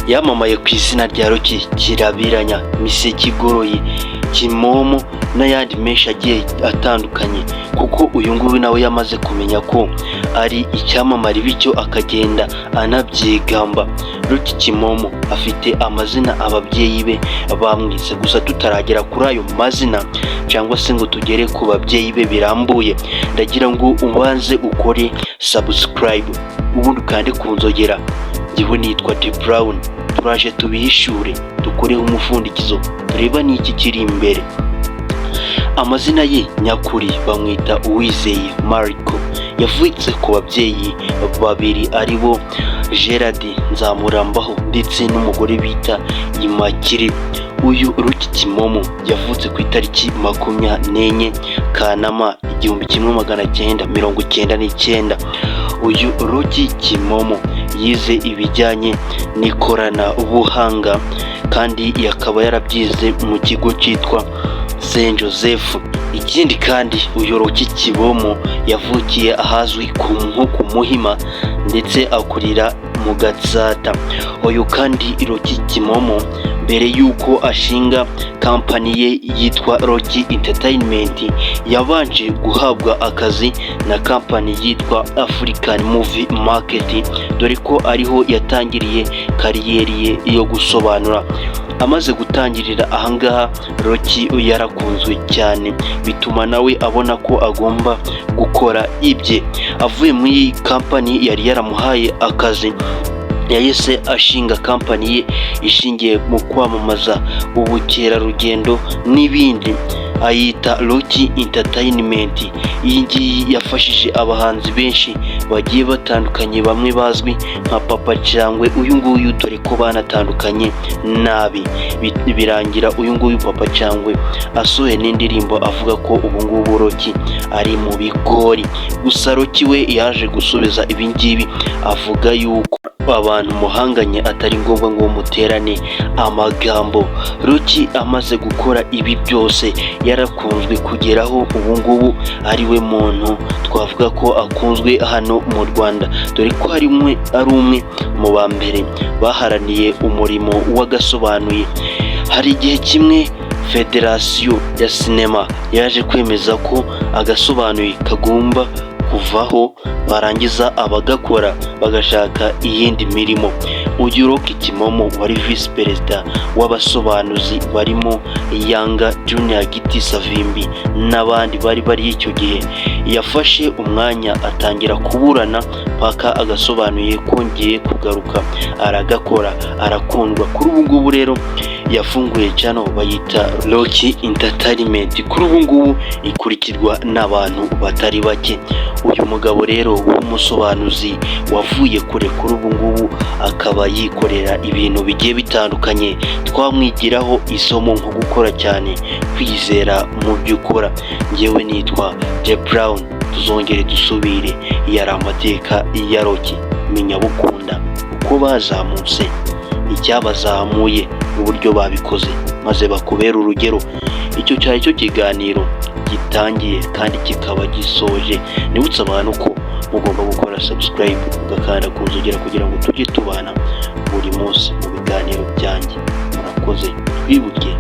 yamamaye ku izina rya Rocky Kirabiranya, Miseke Igoroye, Kimomo n'ayandi menshi agiye atandukanye, kuko uyu nguyu nawe yamaze kumenya ko ari icyamamare bityo akagenda anabyigamba. Rocky Kimomo afite amazina ababyeyi be bamwise, gusa tutaragera kuri ayo mazina cyangwa se ngo tugere ku babyeyi be birambuye, ndagira ngo ubanze ukore subscribe ubundi ukande ku nzogera. Njyewe nitwa The Brown, turaje tubihishure dukoreho umufundikizo tureba n'iki kiri imbere. Amazina ye nyakuri bamwita Uwizeye Marco, yavutse ku babyeyi babiri aribo Gerard Nzamurambaho ndetse n'umugore bita Imakire. Uyu Rocky Kimomo yavutse ku itariki 24 Kanama 1999. Uyu Rocky Kimomo yize ibijyanye n'ikoranabuhanga kandi yakaba yarabyize mu kigo cyitwa Saint Joseph. Ikindi kandi uyu Rocky Kimomo yavukiye ahazwi nko ku Muhima ndetse akurira mu Gatsata. Uyu kandi Rocky Kimomo mbere yuko ashinga kampani ye yitwa Rocky Entertainment, yabanje guhabwa akazi na kampani yitwa African Movie Market, dore ko ariho yatangiriye kariyeri ye yo gusobanura. Amaze gutangirira ahangaha, Rocky yarakunzwe cyane bituma nawe abona ko agomba gukora ibye. Avuye muri kampani yari yaramuhaye akazi, yahise ashinga kampani ye ishingiye mu kwamamaza ubukerarugendo n'ibindi, ayita Rocky Entertainment. Iyi ngiyi yafashije abahanzi benshi bagiye batandukanye, bamwe bazwi nka Papa Cyangwe. Uyu nguyu dore ko banatandukanye nabi, birangira uyu nguyu Papa Cyangwe asohoye n'indirimbo avuga ko ubu ngubu Rocky ari mu bigori. Gusa Rocky we yaje gusubiza ibi ngibi, avuga yuko abantu muhanganye atari ngombwa ngo muterane amagambo. Rocky amaze gukora ibi byose yarakunzwe kugeraho ubu ngubu ari we muntu twavuga ko akunzwe hano mu Rwanda, dore ko ari umwe mu ba mbere baharaniye umurimo w'agasobanuye. Hari igihe kimwe Federasiyo ya Sinema yaje kwemeza ko agasobanuye kagomba kuvaho, barangiza abagakora bagashaka iyindi mirimo. Uyu Rocky Kimomo wari Vice Perezida w'abasobanuzi barimo Yanga Junior Giti Savimbi n'abandi bari icyo gihe, yafashe umwanya atangira kuburana paka agasobanuye kongeye kugaruka aragakora, arakundwa. Kuri ubu ngubu rero yafunguye channel bayita Rocky Entertainment, kuri ubu ngubu ikurikirwa n'abantu batari bake. Uyu mugabo rero w'umusobanuzi wavuye kure, kuri ubu ngubu akaba yikorera ibintu bigiye bitandukanye, twamwigiraho isomo nko gukora cyane, kwizera mu byo ukora. Njyewe nitwa The Brown, tuzongere dusubire. Yari amateka ya Rocky, menya bukunda uko bazamutse, icyabazamuye n'uburyo babikoze, maze bakubera urugero. Icyo cyari cyo kiganiro gitangiye kandi kikaba gisoje. Nibutsa abantu ko mugomba gukora subscribe ugakanda ku nzogera kugira ngo tujye tubana buri munsi mu biganiro byanjye. Murakoze, twibuke